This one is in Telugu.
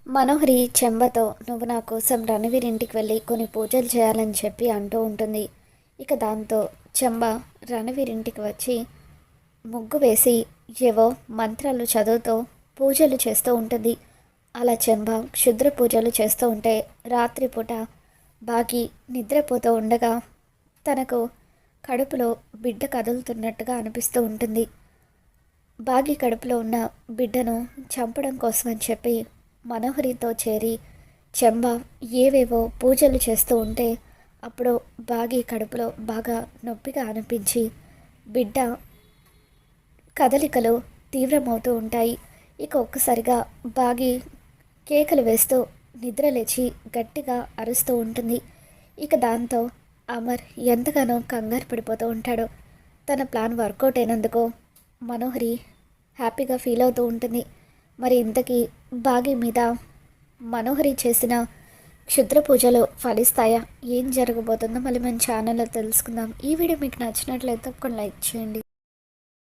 మనోహరి చెంబతో నువ్వు నా కోసం రణవీర్ ఇంటికి వెళ్ళి కొన్ని పూజలు చేయాలని చెప్పి అంటూ ఉంటుంది. ఇక దాంతో చెంబ రణవీర్ ఇంటికి వచ్చి ముగ్గు వేసి ఏవో మంత్రాలు చదువుతూ పూజలు చేస్తూ ఉంటుంది. అలా చెంబ క్షుద్ర పూజలు చేస్తూ ఉంటే రాత్రిపూట బాగి నిద్రపోతూ ఉండగా తనకు కడుపులో బిడ్డ కదులుతున్నట్టుగా అనిపిస్తూ ఉంటుంది. బాగి కడుపులో ఉన్న బిడ్డను చంపడం కోసమని చెప్పి మనోహరితో చేరి చెంబ ఏవేవో పూజలు చేస్తూ ఉంటే అప్పుడు బాగి కడుపులో బాగా నొప్పిగా అనిపించి బిడ్డ కదలికలు తీవ్రమవుతూ ఉంటాయి. ఇక ఒక్కసారిగా బాగి కేకలు వేస్తూ నిద్రలేచి గట్టిగా అరుస్తూ ఉంటుంది. ఇక దాంతో అమర్ ఎంతగానో కంగారు పడిపోతూ ఉంటాడు. తన ప్లాన్ వర్కౌట్ అయినందుకు మనోహరి హ్యాపీగా ఫీల్ అవుతూ ఉంటుంది. మరి ఇంతకీ బాగి మీద మనోహరి చేసిన క్షుద్ర పూజలు ఫలిస్తాయా? ఏం జరగబోతుందో మళ్ళీ మన ఛానల్లో తెలుసుకుందాం. ఈ వీడియో మీకు నచ్చినట్లయితే తప్పకుండా లైక్ చేయండి.